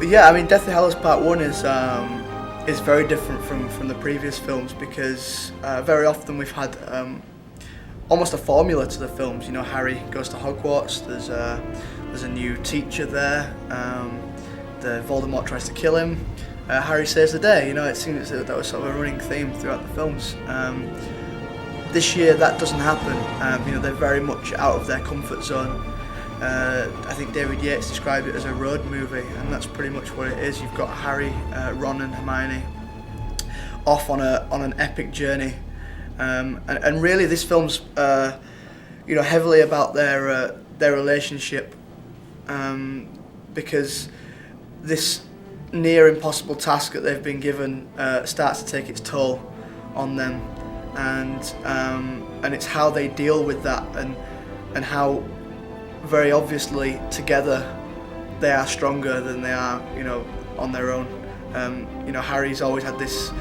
Yeah, I mean, Deathly Hallows Part 1 is very different from the previous films because very often we've had almost a formula to the films. You know, Harry goes to Hogwarts, there's a new teacher there, the Voldemort tries to kill him, Harry saves the day. You know, it seems that was sort of a running theme throughout the films. This year that doesn't happen. You know, they're very much out of their comfort zone. I think David Yates described it as a road movie, and that's pretty much what it is. You've got Harry, Ron and Hermione off on an epic journey, and really this film's you know, heavily about their relationship, because this near impossible task that they've been given starts to take its toll on them, and it's how they deal with that, and how very obviously together they are stronger than they are, you know, on their own. You know, Harry's always had this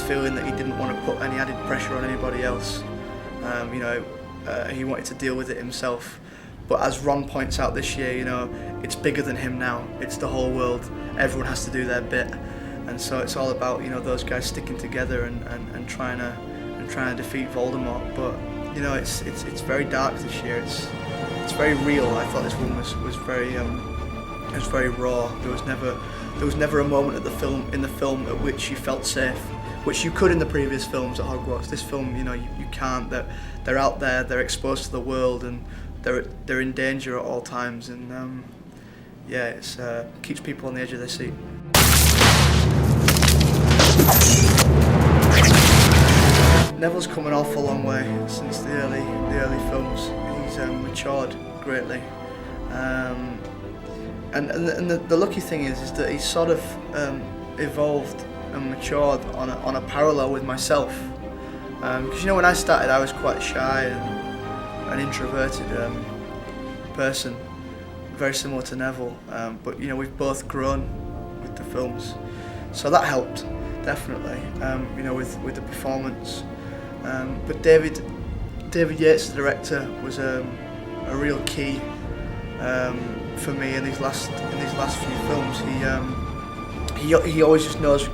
feeling that he didn't want to put any added pressure on anybody else. You know, he wanted to deal with it himself. But as Ron points out this year, you know, it's bigger than him now. It's the whole world. Everyone has to do their bit, and so it's all about, you know, those guys sticking together and trying to defeat Voldemort. But you know, it's very dark this year. It's very real. I thought this one was very raw. There was never a moment in the film at which you felt safe, which you could in the previous films at Hogwarts. This film, you know, you can't. They're out there. They're exposed to the world, and they're in danger at all times. And yeah, it keeps people on the edge of their seat. Neville's come an awful long way since the early films. He's matured greatly, and the lucky thing is that he's sort of evolved and matured on a parallel with myself. Because you know, when I started, I was quite shy and an introverted person, very similar to Neville. But you know, we've both grown with the films, so that helped definitely. You know, with the performance. But David Yates, the director, was a real key for me in these last few films. He always just knows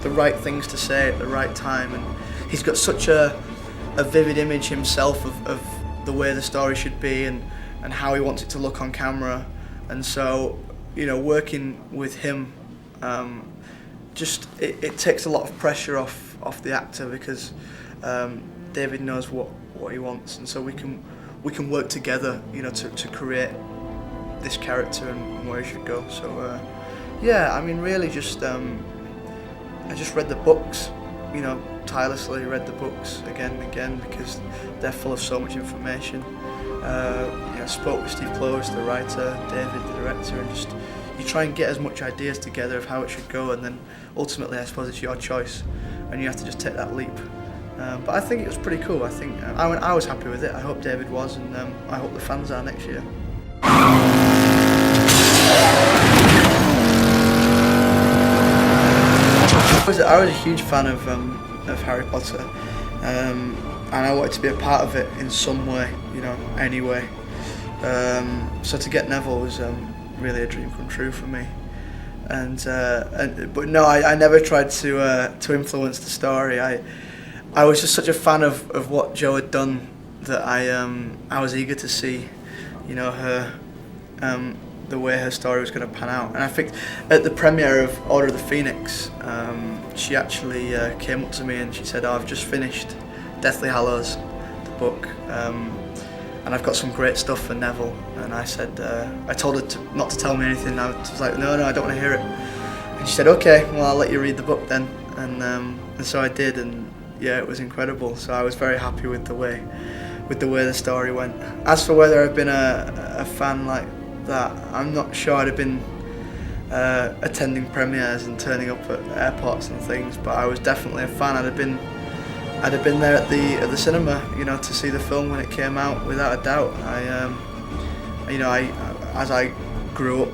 the right things to say at the right time, and he's got such a vivid image himself of the way the story should be and how he wants it to look on camera. And so, you know, working with him, it takes a lot of pressure off the actor, because David knows what he wants, and so we can work together, you know, to create this character and where he should go. So yeah, I mean, really I just read the books, you know, tirelessly read the books again and again, because they're full of so much information. You know, spoke with Steve Close, the writer, David, the director, and just you try and get as much ideas together of how it should go, and then ultimately I suppose it's your choice, and you have to just take that leap. But I think it was pretty cool. I think I was happy with it. I hope David was, and I hope the fans are next year. I was a huge fan of Harry Potter, and I wanted to be a part of it in some way, you know, anyway. So to get Neville was really a dream come true for me. But no, I never tried to influence the story. I was just such a fan of what Jo had done that I was eager to see, you know, her the way her story was going to pan out. And I think at the premiere of Order of the Phoenix, she actually came up to me and she said, "Oh, I've just finished Deathly Hallows, the book, and I've got some great stuff for Neville." And I said, I told her not to tell me anything. I was like, no, I don't want to hear it. And she said, "Okay, well, I'll let you read the book then." And so I did, and yeah, it was incredible. So I was very happy with the way the story went. As for whether I've been a fan like that, I'm not sure. I'd have been attending premieres and turning up at airports and things, but I was definitely a fan. I'd have been there at the cinema, you know, to see the film when it came out, without a doubt. As I grew up,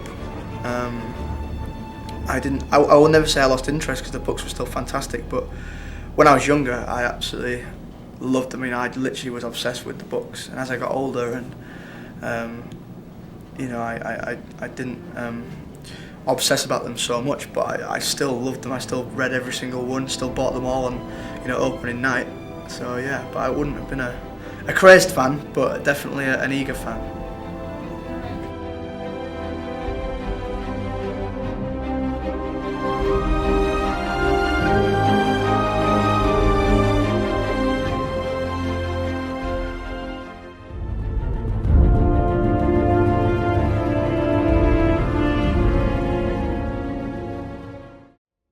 I will never say I lost interest, because the books were still fantastic, but when I was younger, I absolutely loved them. I mean, I literally was obsessed with the books, and as I got older, and you know, I didn't obsess about them so much, but I still loved them. I still read every single one, still bought them all on, opening night. So yeah, but I wouldn't have been a crazed fan, but definitely an eager fan.